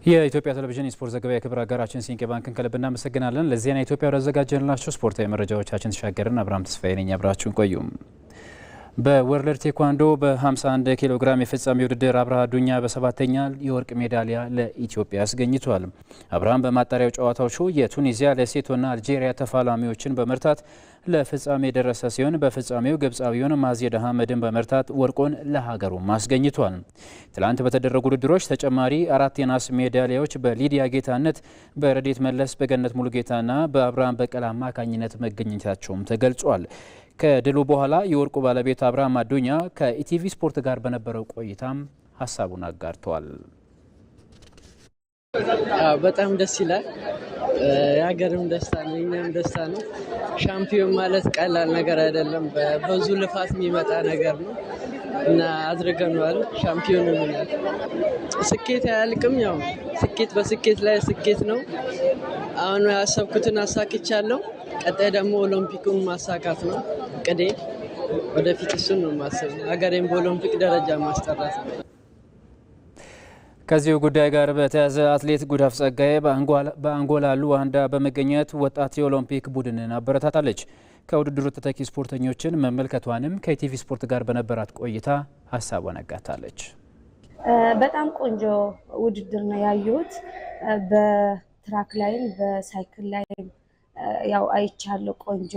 የኢትዮጵያ ቴሌቪዥን የስፖርት ዘገባ የክብር አጋራችን ሲንቄ ባንክን ከልብ እናመሰግናለን። ለዜና ኢትዮጵያ ወዳዘጋጀንላችሁ ስፖርታዊ መረጃዎቻችን ተሻገርን። አብርሃም ተስፋዬ ነኝ። አብራችሁን ቆዩ። በወርልድ ቴኳንዶ በ51 ኪሎ ግራም የፍጻሜ ውድድር አብርሃ አዱኛ በሰባተኛ የወርቅ ሜዳሊያ ለኢትዮጵያ አስገኝቷል። አብርሃም በማጣሪያው ጨዋታዎቹ የቱኒዚያ ሌሴቶና አልጄሪያ ተፋላሚዎችን በመርታት ለፍጻሜ የደረሰ ሲሆን በፍጻሜው ግብፃዊውን ማዚድ አህመድን በመርታት ወርቁን ለሀገሩ አስገኝቷል። ትላንት በተደረጉ ውድድሮች ተጨማሪ 4 የናስ ሜዳሊያዎች በሊዲያ ጌታነት፣ በረዴት መለስ፣ በገነት ሙሉጌታና በአብርሃም በቀለ አማካኝነት መገኘታቸውም ተገልጿል። ከድሉ በኋላ የወርቁ ባለቤት አብርሃም አዱኛ ከኢቲቪ ስፖርት ጋር በነበረው ቆይታም ሀሳቡን አጋርተዋል። በጣም ደስ ይላል። የሀገርም ደስታ ነው፣ የእኛም ደስታ ነው። ሻምፒዮን ማለት ቀላል ነገር አይደለም። በብዙ ልፋት የሚመጣ ነገር ነው እና አድርገነዋል። ሻምፒዮን ሆነናል። ስኬት አያልቅም። ያው ስኬት በስኬት ላይ ስኬት ነው። አሁን ያሰብኩትን አሳክቻለሁ። ቀጣይ ደግሞ ኦሎምፒኩን ማሳካት ነው እቅዴ። ወደፊት እሱን ነው ማሰብ፣ ሀገሬን በኦሎምፒክ ደረጃ ማስጠራት ነው። ከዚሁ ጉዳይ ጋር በተያያዘ አትሌት ጉዳፍ ጸጋዬ በአንጎላ ሉዋንዳ በመገኘት ወጣት የኦሎምፒክ ቡድንን አበረታታለች። ከውድድሩ ተተኪ ስፖርተኞችን መመልከቷንም ከኢቲቪ ስፖርት ጋር በነበራት ቆይታ ሀሳቧን አጋርታለች። በጣም ቆንጆ ውድድር ነው ያየሁት። በትራክ ላይም በሳይክል ላይም ያው አይቻለሁ። ቆንጆ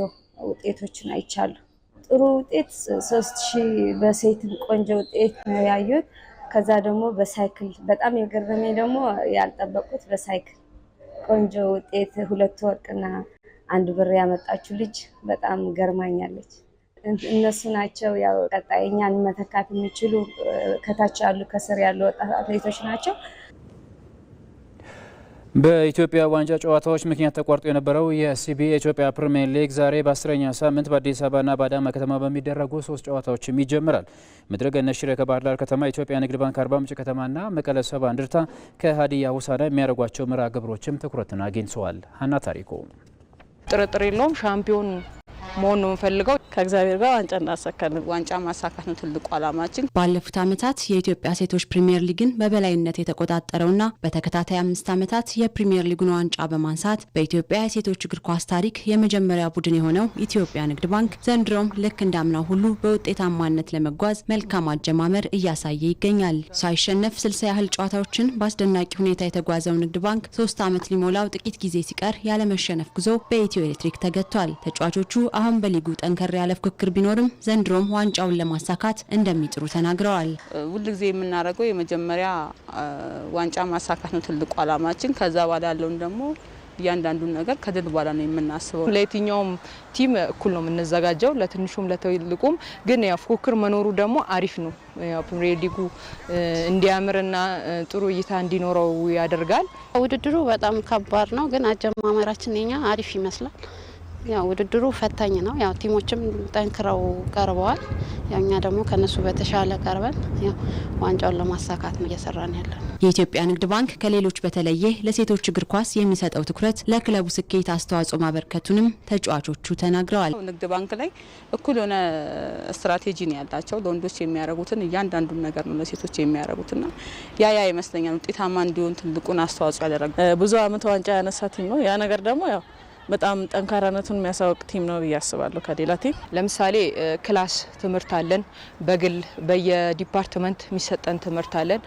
ውጤቶችን አይቻለሁ። ጥሩ ውጤት 3000 በሴትም ቆንጆ ውጤት ነው ያየሁት። ከዛ ደግሞ በሳይክል በጣም የገረመኝ ደግሞ ያልጠበቁት በሳይክል ቆንጆ ውጤት 2 ወርቅና 1 ብር ያመጣችው ልጅ በጣም ገርማኛለች። እነሱ ናቸው ያው ቀጣይ እኛን መተካት የሚችሉ ከታች ያሉ ከስር ያሉ ወጣት አትሌቶች ናቸው። በኢትዮጵያ ዋንጫ ጨዋታዎች ምክንያት ተቋርጦ የነበረው የሲቢኤ ኢትዮጵያ ፕሪሚየር ሊግ ዛሬ በ10ኛ ሳምንት በአዲስ አበባና በአዳማ ከተማ በሚደረጉ 3 ጨዋታዎችም ይጀምራል። ምድረገነት ሽረ ከባህር ዳር ከተማ፣ ኢትዮጵያ ንግድ ባንክ አርባ ምንጭ ከተማና መቀለ ሰባ እንደርታ ከሀዲያ ሆሳዕና የሚያደርጓቸው መርሃ ግብሮችም ትኩረትን አግኝተዋል። ሀና ታሪኮ ጥርጥር የለውም ሻምፒዮን መሆን ነው የምፈልገው። ከእግዚአብሔር ጋር ዋንጫ እናሳካለን። ዋንጫ ማሳካት ነው ትልቁ ዓላማችን። ባለፉት ዓመታት የኢትዮጵያ ሴቶች ፕሪሚየር ሊግን በበላይነት የተቆጣጠረውና በተከታታይ 5 ዓመታት የፕሪሚየር ሊጉን ዋንጫ በማንሳት በኢትዮጵያ የሴቶች እግር ኳስ ታሪክ የመጀመሪያ ቡድን የሆነው ኢትዮጵያ ንግድ ባንክ ዘንድሮም ልክ እንዳምናው ሁሉ በውጤታማነት ለመጓዝ መልካም አጀማመር እያሳየ ይገኛል። ሳይሸነፍ 60 ያህል ጨዋታዎችን በአስደናቂ ሁኔታ የተጓዘው ንግድ ባንክ 3 ዓመት ሊሞላው ጥቂት ጊዜ ሲቀር ያለመሸነፍ ጉዞ በኢትዮ ኤሌክትሪክ ተገቷል። ተጫዋቾቹ አሁን በሊጉ ጠንከር ያለ ፍክክር ቢኖርም ዘንድሮም ዋንጫውን ለማሳካት እንደሚጥሩ ተናግረዋል። ሁልጊዜ የምናደርገው የመጀመሪያ ዋንጫ ማሳካት ነው ትልቁ ዓላማችን። ከዛ በኋላ ያለውን ደግሞ እያንዳንዱን ነገር ከድል በኋላ ነው የምናስበው። ለየትኛውም ቲም እኩል ነው የምንዘጋጀው፣ ለትንሹም ለትልቁም። ግን ያው ፉክክር መኖሩ ደግሞ አሪፍ ነው። ያው ፕሪሚየር ሊጉ እንዲያምርና ጥሩ እይታ እንዲኖረው ያደርጋል። ውድድሩ በጣም ከባድ ነው፣ ግን አጀማመራችን የኛ አሪፍ ይመስላል። ያው ውድድሩ ፈታኝ ነው። ያው ቲሞችም ጠንክረው ቀርበዋል። ያው እኛ ደግሞ ከነሱ በተሻለ ቀርበን ያው ዋንጫውን ለማሳካት ነው እየሰራን ያለን። የኢትዮጵያ ንግድ ባንክ ከሌሎች በተለየ ለሴቶች እግር ኳስ የሚሰጠው ትኩረት ለክለቡ ስኬት አስተዋጽኦ ማበርከቱንም ተጫዋቾቹ ተናግረዋል። ንግድ ባንክ ላይ እኩል የሆነ ስትራቴጂ ነው ያላቸው። ለወንዶች የሚያደርጉትን እያንዳንዱን ነገር ነው ለሴቶች የሚያደርጉትና ያ ይመስለኛል ውጤታማ እንዲሆን ትልቁን አስተዋጽኦ ያደረገ። ብዙ አመት ዋንጫ ያነሳ ቲም ነው። ያ ነገር ደግሞ ያው በጣም ጠንካራነቱን የሚያሳውቅ ቲም ነው ብዬ አስባለሁ። ከሌላ ቲም ለምሳሌ ክላስ ትምህርት አለን፣ በግል በየዲፓርትመንት የሚሰጠን ትምህርት አለን፣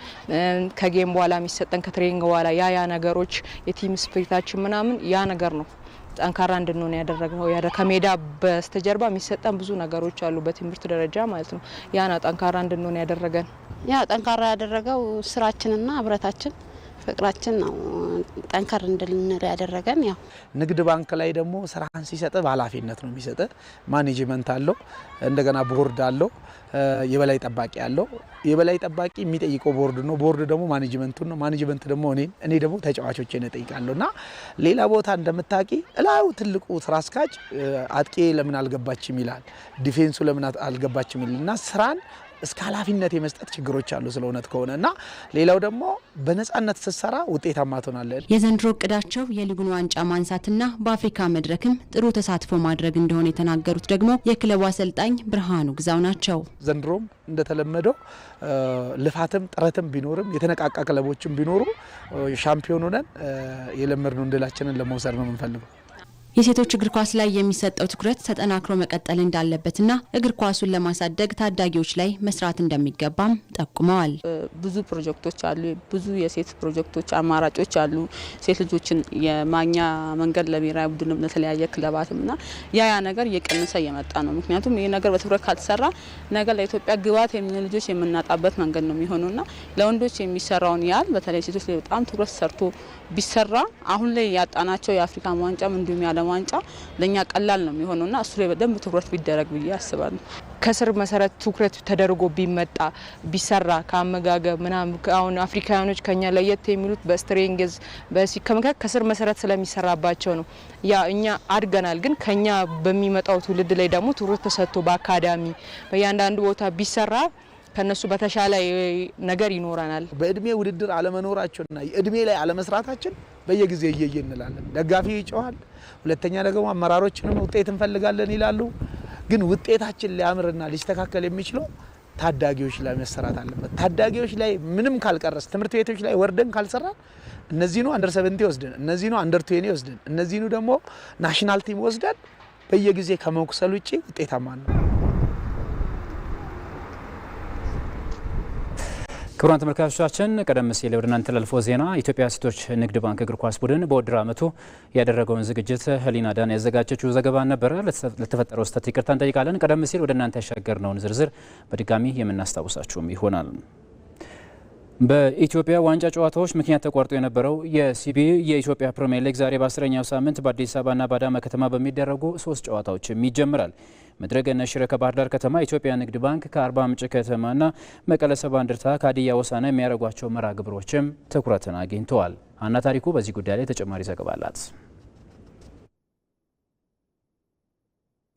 ከጌም በኋላ የሚሰጠን ከትሬኒንግ በኋላ ያ ነገሮች የቲም ስፒሪታችን ምናምን ያ ነገር ነው ጠንካራ እንድንሆን ያደረገው። ከሜዳ በስተጀርባ የሚሰጠን ብዙ ነገሮች አሉ በትምህርት ደረጃ ማለት ነው። ያ ነው ጠንካራ እንድንሆን ያደረገን። ያ ጠንካራ ያደረገው ስራችንና ህብረታችን ፍቅራችን ነው ጠንካራ እንድንል ያደረገን። ያው ንግድ ባንክ ላይ ደግሞ ስራን ሲሰጥ በኃላፊነት ነው የሚሰጥ። ማኔጅመንት አለው፣ እንደገና ቦርድ አለው፣ የበላይ ጠባቂ አለው። የበላይ ጠባቂ የሚጠይቀው ቦርድ ነው፣ ቦርድ ደግሞ ማኔጅመንቱን ነው፣ ማኔጅመንት ደግሞ እኔ ደግሞ ተጫዋቾችን እጠይቃለሁና ሌላ ቦታ እንደምታቂ እላው ትልቁ ስራ አስኪያጅ አጥቂ ለምን አልገባችም ይላል፣ ዲፌንሱ ለምን አልገባችም ይልና ስራን እስከ ኃላፊነት የመስጠት ችግሮች አሉ ስለእውነት ከሆነና ሌላው ደግሞ በነጻነት ስትሰራ ውጤታማ ትሆናለህ። የዘንድሮ እቅዳቸው የሊጉን ዋንጫ ማንሳትና በአፍሪካ መድረክም ጥሩ ተሳትፎ ማድረግ እንደሆነ የተናገሩት ደግሞ የክለቡ አሰልጣኝ ብርሃኑ ግዛው ናቸው። ዘንድሮም እንደተለመደው ልፋትም ጥረትም ቢኖርም የተነቃቃ ክለቦችም ቢኖሩ ሻምፒዮን ሆነን የለመድነው እንድላችንን ለመውሰድ ነው የምንፈልገው። የሴቶች እግር ኳስ ላይ የሚሰጠው ትኩረት ተጠናክሮ መቀጠል እንዳለበትና እግር ኳሱን ለማሳደግ ታዳጊዎች ላይ መስራት እንደሚገባም ጠቁመዋል። ብዙ ፕሮጀክቶች አሉ፣ ብዙ የሴት ፕሮጀክቶች አማራጮች አሉ። ሴት ልጆችን የማግኛ መንገድ ለብሔራዊ ቡድንም ለተለያየ ክለባትምና ያ ነገር እየቀነሰ እየመጣ ነው። ምክንያቱም ይሄ ነገር በትኩረት ካልተሰራ ነገ ለኢትዮጵያ ግባት የሚሆኑ ልጆች የምናጣበት መንገድ ነው የሚሆነውና ለወንዶች የሚሰራውን ያህል በተለይ ሴቶች ላይ በጣም ትኩረት ሰርቶ ቢሰራ አሁን ላይ ያጣናቸው የአፍሪካ ዋንጫም እንዲሁም የዓለም ዋንጫ ለኛ ቀላል ነው የሚሆነውና እሱ ላይ በደንብ ትኩረት ቢደረግ ብዬ አስባለሁ። ከስር መሰረት ትኩረት ተደርጎ ቢመጣ ቢሰራ ከአመጋገብ ምናምን አሁን አፍሪካውያኖች ከኛ ለየት የሚሉት በስትሬንግዝ ከስር መሰረት ስለሚሰራባቸው ነው። ያ እኛ አድገናል፣ ግን ከኛ በሚመጣው ትውልድ ላይ ደግሞ ትኩረት ተሰጥቶ በአካዳሚ በእያንዳንዱ ቦታ ቢሰራ ከነሱ በተሻለ ነገር ይኖረናል። በእድሜ ውድድር አለመኖራቸውና እድሜ ላይ አለመስራታችን በየጊዜው እየየ እንላለን። ደጋፊ ይጮሃል። ሁለተኛ ደግሞ አመራሮችንም ውጤት እንፈልጋለን ይላሉ። ግን ውጤታችን ሊያምርና ሊስተካከል የሚችለው ታዳጊዎች ላይ መሰራት አለበት። ታዳጊዎች ላይ ምንም ካልቀረስ ትምህርት ቤቶች ላይ ወርደን ካልሰራን እነዚህኑ አንደር 70 ወስደን እነዚህኑ አንደር 20 ወስደን እነዚህኑ ደግሞ ናሽናል ቲም ወስደን በየጊዜ ከመኩሰል ውጪ ውጤታማ ነው። ክቡራን ተመልካቾቻችን ቀደም ሲል ወደ እናንተ ተላልፎ ዜና ኢትዮጵያ ሴቶች ንግድ ባንክ እግር ኳስ ቡድን በውድድር ዓመቱ ያደረገውን ዝግጅት ህሊና ዳን ያዘጋጀችው ዘገባ ነበረ። ለተፈጠረው ስህተት ይቅርታ እንጠይቃለን። ቀደም ሲል ወደ እናንተ ያሻገርነውን ዝርዝር በድጋሚ የምናስታውሳችሁም ይሆናል። በኢትዮጵያ ዋንጫ ጨዋታዎች ምክንያት ተቋርጦ የነበረው የሲቢ የኢትዮጵያ ፕሪሚየር ሊግ ዛሬ በ10ኛው ሳምንት በአዲስ አበባና በአዳማ ከተማ በሚደረጉ 3 ጨዋታዎችም ይጀምራል። መድረገነት ሽረ ከባህር ዳር ከተማ፣ ኢትዮጵያ ንግድ ባንክ ከአርባ ምንጭ ከተማና መቀለ ሰባ እንደርታ ከሀዲያ ሆሳዕና የሚያደርጓቸው መርሃ ግብሮችም ትኩረትን አግኝተዋል። አና ታሪኩ በዚህ ጉዳይ ላይ ተጨማሪ ዘገባ አላት።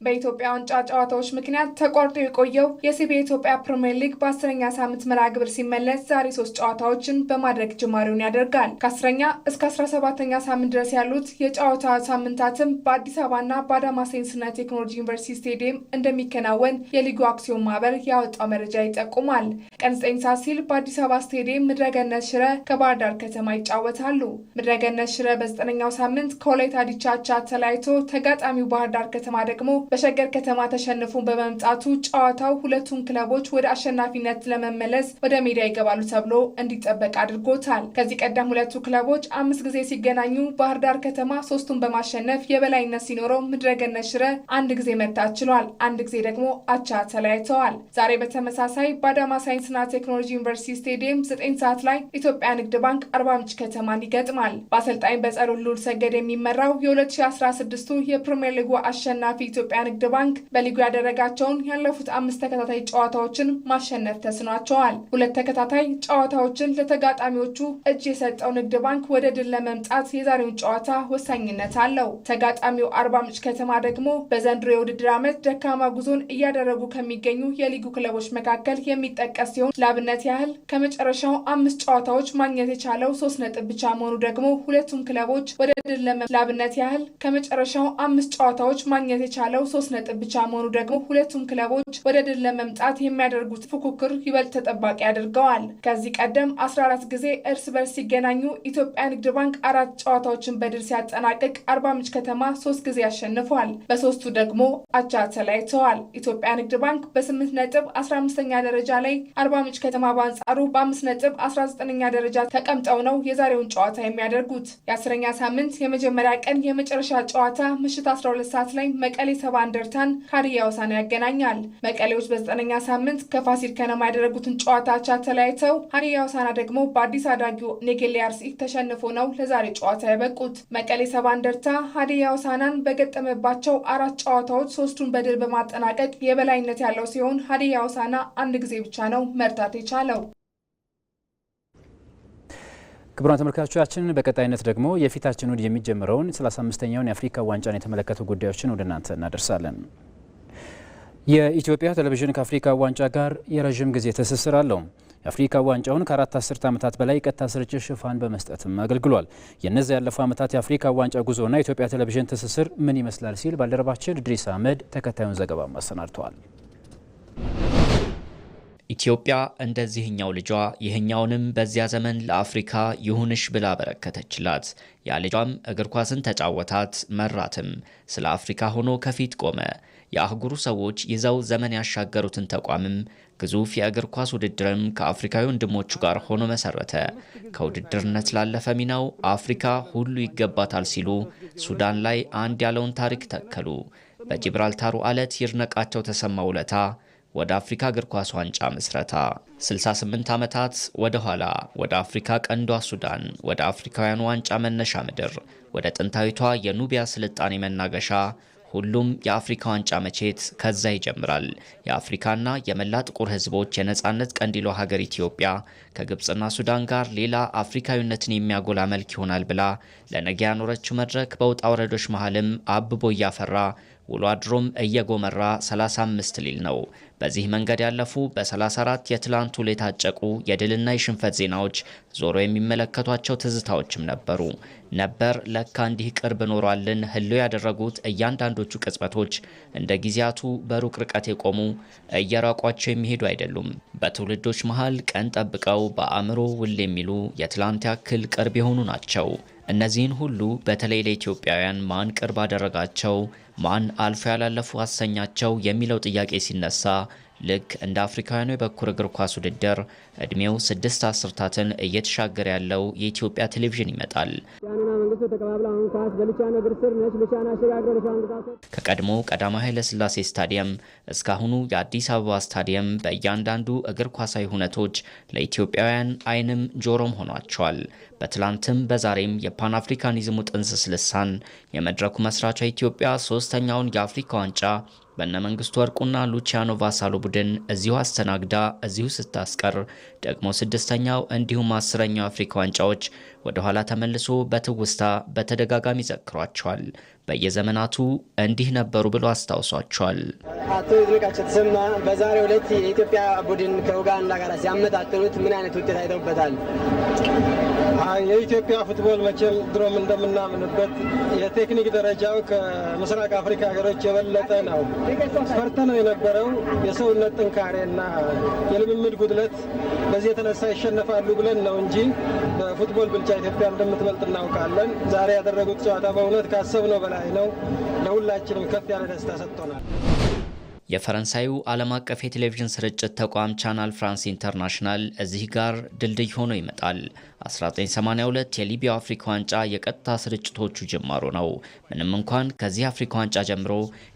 በኢትዮጵያ ዋንጫ ጨዋታዎች ምክንያት ተቋርጦ የቆየው የሲቢ የኢትዮጵያ ፕሪሚየር ሊግ በ10ኛ ሳምንት መርሃ ግብር ሲመለስ ዛሬ 3 ጨዋታዎችን በማድረግ ጅማሬውን ያደርጋል። ከ10ኛ እስከ 17ኛ ሳምንት ድረስ ያሉት የጨዋታ ሳምንታትም በአዲስ አበባና በአዳማ ሳይንስና ቴክኖሎጂ ዩኒቨርሲቲ ስቴዲየም እንደሚከናወን የሊጉ አክሲዮን ማህበር ያወጣው መረጃ ይጠቁማል። ቀን 9 ሰዓት ሲል በአዲስ አበባ ስቴዲየም ምድረገነት ሽረ ከባህር ዳር ከተማ ይጫወታሉ። ምድረገነት ሽረ በ9ኛው ሳምንት ከወላይታ ዲቻ አቻ ተለያይቶ ተጋጣሚው ባህር ዳር ከተማ ደግሞ በሸገር ከተማ ተሸንፎ በመምጣቱ ጨዋታው ሁለቱም ክለቦች ወደ አሸናፊነት ለመመለስ ወደ ሜዳ ይገባሉ ተብሎ እንዲጠበቅ አድርጎታል። ከዚህ ቀደም ሁለቱ ክለቦች 5 ጊዜ ሲገናኙ ባህር ዳር ከተማ 3ቱን በማሸነፍ የበላይነት ሲኖረው ምድረገነት ሽረ 1 ጊዜ መታት ችሏል። 1 ጊዜ ደግሞ አቻ ተለያይተዋል። ዛሬ በተመሳሳይ በአዳማ ሳይንስና ቴክኖሎጂ ዩኒቨርሲቲ ስቴዲየም 9 ሰዓት ላይ ኢትዮጵያ ንግድ ባንክ አርባ ምንጭ ከተማን ይገጥማል። በአሰልጣኝ በጸሎት ሉል ሰገድ የሚመራው የ2016ቱ የፕሪሚየር ሊጉ አሸናፊ ኢትዮጵያ ንግድ ባንክ በሊጉ ያደረጋቸውን ያለፉት 5 ተከታታይ ጨዋታዎችን ማሸነፍ ተስኗቸዋል። 2 ተከታታይ ጨዋታዎችን ለተጋጣሚዎቹ እጅ የሰጠው ንግድ ባንክ ወደ ድል ለመምጣት የዛሬውን ጨዋታ ወሳኝነት አለው። ተጋጣሚው አርባ ምንጭ ከተማ ደግሞ በዘንድሮ የውድድር ዓመት ደካማ ጉዞን እያደረጉ ከሚገኙ የሊጉ ክለቦች መካከል የሚጠቀስ ሲሆን ለአብነት ያህል ከመጨረሻው 5 ጨዋታዎች ማግኘት የቻለው 3 ነጥብ ብቻ መሆኑ ደግሞ ሁለቱም ክለቦች ወደ ድል ለአብነት ያህል ከመጨረሻው 5 ጨዋታዎች ማግኘት የቻለው 3 ነጥብ ብቻ መሆኑ ደግሞ ሁለቱም ክለቦች ወደ ድል ለመምጣት የሚያደርጉት ፉክክር ይበልጥ ተጠባቂ አድርገዋል። ከዚህ ቀደም 14 ጊዜ እርስ በርስ ሲገናኙ ኢትዮጵያ ንግድ ባንክ 4 ጨዋታዎችን በድል ሲያጠናቅቅ አርባ ምንጭ ከተማ 3 ጊዜ አሸንፏል። በ3ቱ ደግሞ አቻ ተለያይተዋል። ኢትዮጵያ ንግድ ባንክ በ8 ነጥብ 15ኛ ደረጃ ላይ፣ አርባ ምንጭ ከተማ በአንጻሩ በ5 ነጥብ 19ኛ ደረጃ ተቀምጠው ነው የዛሬውን ጨዋታ የሚያደርጉት። የ10ኛ ሳምንት የመጀመሪያ ቀን የመጨረሻ ጨዋታ ምሽት 12 ሰዓት ላይ መቀሌ ሰባ እንደርታን ከሀዲያ ሆሳዕና ያገናኛል። መቀሌዎች በ9ኛ ሳምንት ከፋሲል ከነማ ያደረጉትን ጨዋታ አቻ ተለያይተው ሀዲያ ሆሳዕና ደግሞ በአዲስ አዳጊው ኔጌሌ አርሲ ተሸንፎ ነው ለዛሬ ጨዋታ ያበቁት። መቀሌ ሰባ እንደርታ ሀዲያ ሆሳዕናን በገጠመባቸው 4 ጨዋታዎች 3ቱን በድል በማጠናቀቅ የበላይነት ያለው ሲሆን ሀዲያ ሆሳዕና 1 ጊዜ ብቻ ነው መርታት የቻለው። ክቡራን ተመልካቾቻችን በቀጣይነት ደግሞ የፊታችን እሁድ የሚጀምረውን 35ኛውን የአፍሪካ ዋንጫን የተመለከቱ ጉዳዮችን ወደ እናንተ እናደርሳለን። የኢትዮጵያ ቴሌቪዥን ከአፍሪካ ዋንጫ ጋር የረዥም ጊዜ ትስስር አለው። የአፍሪካ ዋንጫውን ከ4 አስርት ዓመታት በላይ ቀጥታ ስርጭት ሽፋን በመስጠትም አገልግሏል። የእነዚህ ያለፈው ዓመታት የአፍሪካ ዋንጫ ጉዞና የኢትዮጵያ ቴሌቪዥን ትስስር ምን ይመስላል ሲል ባልደረባችን ድሪስ አህመድ ተከታዩን ዘገባ አሰናድተዋል። ኢትዮጵያ እንደዚህኛው ልጇ ይህኛውንም በዚያ ዘመን ለአፍሪካ ይሁንሽ ብላ በረከተችላት። ያ ልጇም እግር ኳስን ተጫወታት፣ መራትም፣ ስለ አፍሪካ ሆኖ ከፊት ቆመ። የአህጉሩ ሰዎች ይዘው ዘመን ያሻገሩትን ተቋምም ግዙፍ የእግር ኳስ ውድድርም ከአፍሪካዊ ወንድሞቹ ጋር ሆኖ መሰረተ። ከውድድርነት ላለፈ ሚናው አፍሪካ ሁሉ ይገባታል ሲሉ ሱዳን ላይ አንድ ያለውን ታሪክ ተከሉ። በጂብራልታሩ አለት ይርነቃቸው ተሰማ ውለታ ወደ አፍሪካ እግር ኳስ ዋንጫ ምስረታ 68 ዓመታት ወደ ኋላ ወደ አፍሪካ ቀንዷ ሱዳን፣ ወደ አፍሪካውያን ዋንጫ መነሻ ምድር፣ ወደ ጥንታዊቷ የኑቢያ ስልጣኔ መናገሻ ሁሉም የአፍሪካ ዋንጫ መቼት ከዛ ይጀምራል። የአፍሪካና የመላ ጥቁር ህዝቦች የነጻነት ቀንዲሎ ሀገር ኢትዮጵያ ከግብጽና ሱዳን ጋር ሌላ አፍሪካዊነትን የሚያጎላ መልክ ይሆናል ብላ ለነገ ያኖረችው መድረክ በውጣ ወረዶች መሃልም አብቦ እያፈራ ውሎ አድሮም እየጎመራ 35 ሊል ነው። በዚህ መንገድ ያለፉ በ34 የትላንቱ የታጨቁ የድልና የሽንፈት ዜናዎች ዞሮ የሚመለከቷቸው ትዝታዎችም ነበሩ። ነበር ለካ እንዲህ ቅርብ ኖሯልን ህልው ያደረጉት እያንዳንዶቹ ቅጽበቶች እንደ ጊዜያቱ በሩቅ ርቀት የቆሙ እየራቋቸው የሚሄዱ አይደሉም። በትውልዶች መሃል ቀን ጠብቀው በአእምሮ ውል የሚሉ የትላንት ያክል ቅርብ የሆኑ ናቸው። እነዚህን ሁሉ በተለይ ለኢትዮጵያውያን ማን ቅርብ አደረጋቸው፣ ማን አልፎ ያላለፉ አሰኛቸው የሚለው ጥያቄ ሲነሳ ልክ እንደ አፍሪካውያኑ የበኩር እግር ኳስ ውድድር እድሜው 6 አስርታትን እየተሻገረ ያለው የኢትዮጵያ ቴሌቪዥን ይመጣል። ከቀድሞ ቀዳማዊ ኃይለ ሥላሴ ስታዲየም እስካሁኑ የአዲስ አበባ ስታዲየም በእያንዳንዱ እግር ኳሳዊ ሁነቶች ለኢትዮጵያውያን አይንም ጆሮም ሆኗቸዋል። በትላንትም በዛሬም የፓን አፍሪካኒዝሙ ጥንስስ ልሳን የመድረኩ መስራቿ ኢትዮጵያ ሶስተኛውን የአፍሪካ ዋንጫ በእነ መንግስቱ ወርቁና ሉቺያኖ ቫሳሎ ቡድን እዚሁ አስተናግዳ እዚሁ ስታስቀር ደግሞ 6ኛው እንዲሁም 10ኛው የአፍሪካ ዋንጫዎች ወደ ኋላ ተመልሶ በትውስታ በተደጋጋሚ ዘክሯቸዋል። በየዘመናቱ እንዲህ ነበሩ ብሎ አስታውሷቸዋል። አቶ ይድነቃቸው ተሰማ በዛሬው ዕለት የኢትዮጵያ ቡድን ከኡጋንዳ ጋር ሲያመጣጥኑት ምን አይነት ውጤት አይተውበታል? የኢትዮጵያ ፉትቦል መቼም ድሮም እንደምናምንበት የቴክኒክ ደረጃው ከምስራቅ አፍሪካ ሀገሮች የበለጠ ነው። ፈርተነው የነበረው የሰውነት ጥንካሬና የልምምድ ጉድለት በዚህ የተነሳ ይሸነፋሉ ብለን ነው እንጂ በፉትቦል ብልጫ ኢትዮጵያ እንደምትበልጥ እናውቃለን። ዛሬ ያደረጉት ጨዋታ በእውነት ካሰብነው በላይ ነው። ለሁላችንም ከፍ ያለ ደስታ ሰጥቶናል። የፈረንሳዩ ዓለም አቀፍ የቴሌቪዥን ስርጭት ተቋም ቻናል ፍራንስ ኢንተርናሽናል እዚህ ጋር ድልድይ ሆኖ ይመጣል። 1982 የሊቢያው አፍሪካ ዋንጫ የቀጥታ ስርጭቶቹ ጅማሮ ነው። ምንም እንኳን ከዚህ አፍሪካ ዋንጫ ጀምሮ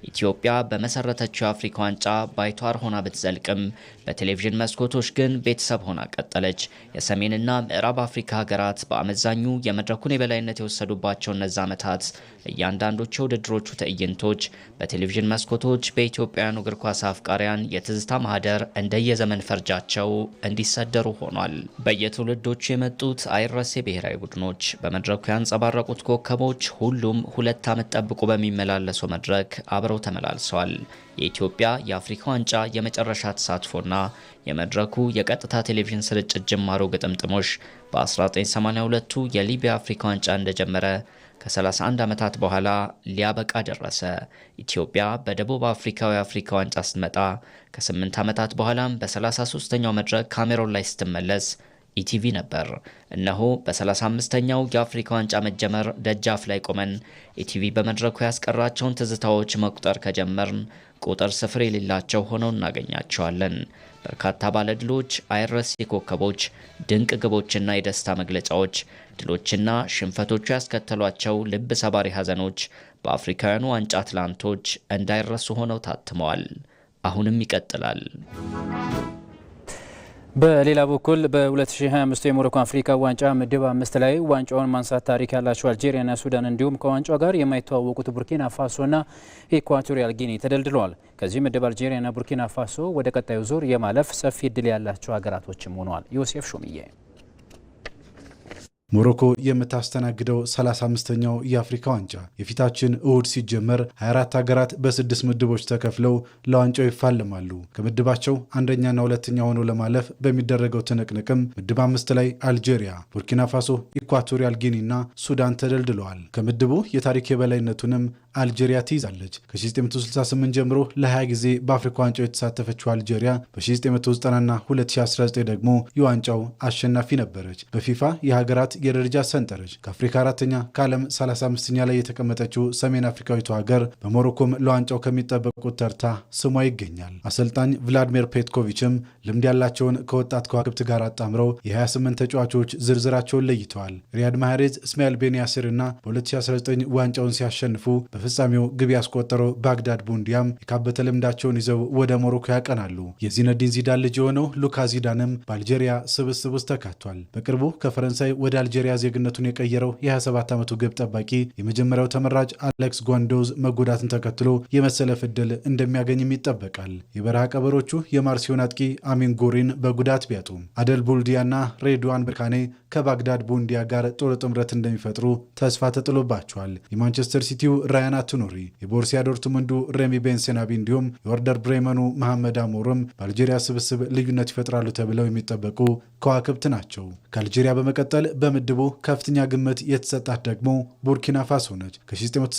ኢትዮጵያ በመሰረተችው የአፍሪካ ዋንጫ ባይቷር ሆና ብትዘልቅም በቴሌቪዥን መስኮቶች ግን ቤተሰብ ሆና ቀጠለች። የሰሜንና ምዕራብ አፍሪካ ሀገራት በአመዛኙ የመድረኩን የበላይነት የወሰዱባቸው እነዛ ዓመታት እያንዳንዶቹ የውድድሮቹ ትዕይንቶች በቴሌቪዥን መስኮቶች በኢትዮጵያውያኑ እግር ኳስ አፍቃሪያን የትዝታ ማህደር እንደየዘመን ፈርጃቸው እንዲሰደሩ ሆኗል። በየትውልዶቹ የመጡት አይረሴ ብሔራዊ ቡድኖች በመድረኩ ያንጸባረቁት ኮከቦች ሁሉም 2 ዓመት ጠብቆ በሚመላለሰው መድረክ አብረው ተመላልሰዋል። የኢትዮጵያ የአፍሪካ ዋንጫ የመጨረሻ ተሳትፎና የመድረኩ የቀጥታ ቴሌቪዥን ስርጭት ጅማሮ ግጥምጥሞሽ በ1982ቱ የሊቢያ አፍሪካ ዋንጫ እንደጀመረ ከ31 ዓመታት በኋላ ሊያበቃ ደረሰ። ኢትዮጵያ በደቡብ አፍሪካዊ አፍሪካ ዋንጫ ስትመጣ ከ8 ዓመታት በኋላም በ33ኛው መድረክ ካሜሮን ላይ ስትመለስ ኢቲቪ ነበር። እነሆ በ35ኛው የአፍሪካ ዋንጫ መጀመር ደጃፍ ላይ ቆመን ኢቲቪ በመድረኩ ያስቀራቸውን ትዝታዎች መቁጠር ከጀመርን ቁጥር ስፍር የሌላቸው ሆነው እናገኛቸዋለን። በርካታ ባለድሎች፣ አይረሴ ኮከቦች፣ ድንቅ ግቦችና የደስታ መግለጫዎች፣ ድሎችና ሽንፈቶቹ ያስከተሏቸው ልብ ሰባሪ ሀዘኖች በአፍሪካውያኑ ዋንጫ ትላንቶች እንዳይረሱ ሆነው ታትመዋል። አሁንም ይቀጥላል። በሌላ በኩል በ2025 የሞሮኮ አፍሪካ ዋንጫ ምድብ 5 ላይ ዋንጫውን ማንሳት ታሪክ ያላቸው አልጄሪያና ሱዳን እንዲሁም ከዋንጫው ጋር የማይተዋወቁት ቡርኪና ፋሶና ኢኳቶሪያል ጊኒ ተደልድለዋል። ከዚህ ምድብ አልጄሪያና ቡርኪና ፋሶ ወደ ቀጣዩ ዙር የማለፍ ሰፊ እድል ያላቸው ሀገራቶችም ሆነዋል። ዮሴፍ ሹምዬ ሞሮኮ የምታስተናግደው 35ኛው የአፍሪካ ዋንጫ የፊታችን እሁድ ሲጀመር 24 ሀገራት በ6 ምድቦች ተከፍለው ለዋንጫው ይፋለማሉ። ከምድባቸው አንደኛና ሁለተኛ ሆኖ ለማለፍ በሚደረገው ትንቅንቅም ምድብ 5 ላይ አልጄሪያ፣ ቡርኪና ፋሶ፣ ኢኳቶሪያል ጊኒና ሱዳን ተደልድለዋል። ከምድቡ የታሪክ የበላይነቱንም አልጄሪያ ትይዛለች። ከ1968 ጀምሮ ለ20 ጊዜ በአፍሪካ ዋንጫው የተሳተፈችው አልጄሪያ በ1990ና 2019 ደግሞ የዋንጫው አሸናፊ ነበረች። በፊፋ የሀገራት የደረጃ ሰንጠረዥ ከአፍሪካ 4ኛ ከዓለም 35ኛ ላይ የተቀመጠችው ሰሜን አፍሪካዊቱ ሀገር በሞሮኮም ለዋንጫው ከሚጠበቁት ተርታ ስሟ ይገኛል። አሰልጣኝ ቭላድሚር ፔትኮቪችም ልምድ ያላቸውን ከወጣት ከዋክብት ጋር አጣምረው የ28 ተጫዋቾች ዝርዝራቸውን ለይተዋል። ሪያድ ማህሬዝ፣ እስማኤል ቤንያሲር እና በ2019 ዋንጫውን ሲያሸንፉ በፍጻሜው ግብ ያስቆጠረው ባግዳድ ቡንዲያም የካበተ ልምዳቸውን ይዘው ወደ ሞሮኮ ያቀናሉ። የዚነዲን ዚዳን ልጅ የሆነው ሉካ ዚዳንም በአልጄሪያ ስብስብ ውስጥ ተካቷል። በቅርቡ ከፈረንሳይ ወደ አልጄሪያ ዜግነቱን የቀየረው የ27 ዓመቱ ግብ ጠባቂ የመጀመሪያው ተመራጭ አሌክስ ጓንዶዝ መጎዳትን ተከትሎ የመሰለፍ ዕድል እንደሚያገኝም ይጠበቃል። የበረሃ ቀበሮቹ የማርሲዮን አጥቂ አሚን ጎሪን በጉዳት ቢያጡም አደል ቡልዲያና ሬድዋን በርካኔ ከባግዳድ ቡንዲያ ጋር ጥሩ ጥምረት እንደሚፈጥሩ ተስፋ ተጥሎባቸዋል። የማንቸስተር ሲቲው ራያን አቱኑሪ፣ የቦርሲያ ዶርትሙንዱ ሬሚ ቤንሴናቢ እንዲሁም የወርደር ብሬመኑ መሐመድ አሞርም በአልጄሪያ ስብስብ ልዩነት ይፈጥራሉ ተብለው የሚጠበቁ ከዋክብት ናቸው። ከአልጄሪያ በመቀጠል በምድቡ ከፍተኛ ግምት የተሰጣት ደግሞ ቡርኪና ፋሶ ነች። ከ1978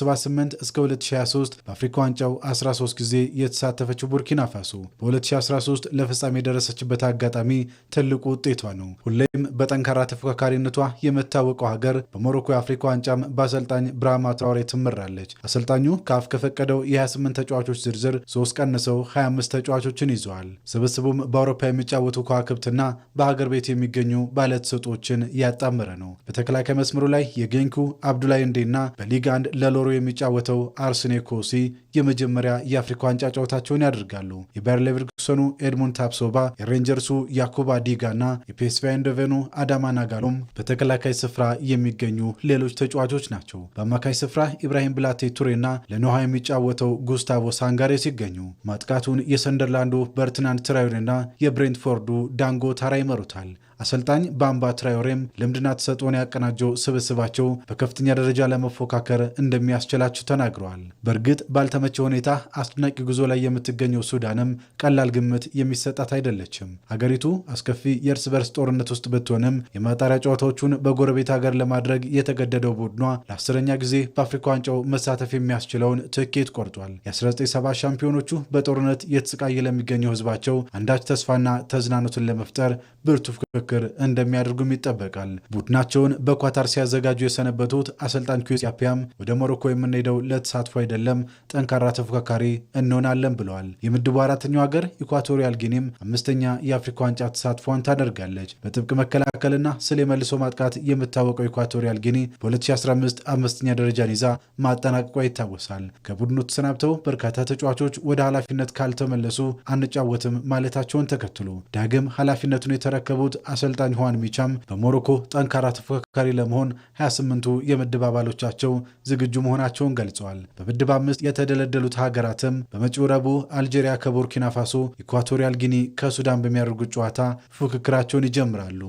እስከ 2023 በአፍሪካ ዋንጫው 13 ጊዜ የተሳተፈችው ቡርኪና ፋሶ በ2013 ለፍጻሜ የደረሰችበት አጋጣሚ ትልቁ ውጤቷ ነው። ሁሌም በጠንካራ ተፎካካሪነቷ የምታወቀው ሀገር በሞሮኮ የአፍሪካ ዋንጫም በአሰልጣኝ ብራማ ትራውሬ ትመራለች። አሰልጣኙ ካፍ ከፈቀደው የ28 ተጫዋቾች ዝርዝር 3 ቀንሰው 25 ተጫዋቾችን ይዘዋል። ስብስቡም በአውሮፓ የሚጫወቱ ከዋክብትና በሀገር ቤት የሚገኙ ባለተሰጦችን ያጣመረ ነው። በተከላካይ መስመሩ ላይ የጌንኩ አብዱላይ እንዴና በሊግ 1 ለሎሮ የሚጫወተው አርሰኔ ኮሲ የመጀመሪያ የአፍሪካ ዋንጫ ጨዋታቸውን ያደርጋሉ። የባየር ሌቨርኩሰኑ ኤድሙንድ ታፕሶባ፣ የሬንጀርሱ ያኩባ ዲጋና የፒኤስቪ አይንድሆቨኑ አዳማ ናጋሎም በተከላካይ ስፍራ የሚገኙ ሌሎች ተጫዋቾች ናቸው። በአማካይ ስፍራ ኢብራሂም ብላቴ ቱሬና ለኖሃ የሚጫወተው ጉስታቮ ሳንጋሬ ሲገኙ ማጥቃቱን የሰንደርላንዱ በርትናንድ ትራዮሬና የብሬንትፎርዱ ዳንጎ ታራ ይመሩታል። አሰልጣኝ ባምባ ትራዮሬም ልምድና ተሰጥኦን ያቀናጀው ስብስባቸው በከፍተኛ ደረጃ ለመፎካከር እንደሚያስችላቸው ተናግረዋል። በእርግጥ ባልተመቸ ሁኔታ አስደናቂ ጉዞ ላይ የምትገኘው ሱዳንም ቀላል ግምት የሚሰጣት አይደለችም። ሀገሪቱ አስከፊ የእርስ በርስ ጦርነት ውስጥ ብትሆንም የማጣሪያ ጨዋታዎቹን በጎረቤት ሀገር ለማድረግ የተገደደው ቡድኗ ለ10ኛ ጊዜ በአፍሪካ ዋንጫው መሳተፍ የሚያስችለውን ትኬት ቆርጧል። የ1970 ሻምፒዮኖቹ በጦርነት የተሰቃየ ለሚገኘው ሕዝባቸው አንዳች ተስፋና ተዝናኖትን ለመፍጠር ብርቱ ፍክክር እንደሚያደርጉም ይጠበቃል። ቡድናቸውን በኳታር ሲያዘጋጁ የሰነበቱት አሰልጣኝ ኩሲያፒያም ወደ ሞሮኮ የምንሄደው ለተሳትፎ አይደለም፣ ጠንካራ ተፎካካሪ እንሆናለን ብለዋል። የምድቡ 4ኛው ሀገር ኢኳቶሪያል ጊኒም 5ኛ የአፍሪካ ዋንጫ ተሳትፏን ታደርጋለች። በጥብቅ መከላከልና ስለ መልሶ ማጥቃት የምታወቀው ኢኳቶሪያል ጊኒ በ2015 5ኛ ደረጃን ይዛ ማጠናቀቋ ይታወሳል። ከቡድኑ ተሰናብተው በርካታ ተጫዋቾች ወደ ኃላፊነት ካልተመለሱ አንጫወትም ማለታቸውን ተከትሎ ዳግም ኃላፊነቱን የተረከቡት አሰልጣኝ ሁዋን ሚቻም በሞሮኮ ጠንካራ ተፎካካሪ ለመሆን 28ቱ የምድብ አባሎቻቸው ዝግጁ መሆናቸውን ገልጸዋል። በምድብ 5 የተደለደሉት ሀገራትም በመጪው ረቡዕ አልጄሪያ ከቡርኪና ፋሶ፣ ኢኳቶሪያል ጊኒ ከሱዳን በሚያደርጉት ጨዋታ ፉክክራቸውን ይጀምራሉ።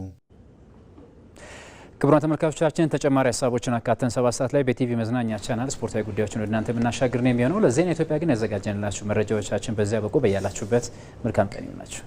ክቡራን ተመልካቾቻችን ተጨማሪ ሀሳቦችን አካተን 7 ሰዓት ላይ በቲቪ መዝናኛ ቻናል ስፖርታዊ ጉዳዮችን ወደ እናንተ የምናሻግር ነው የሚሆነው። ለዜና ኢትዮጵያ ግን ያዘጋጀንላችሁ መረጃዎቻችን በዚያ በቁ። በያላችሁበት መልካም ቀን ይሁንላችሁ።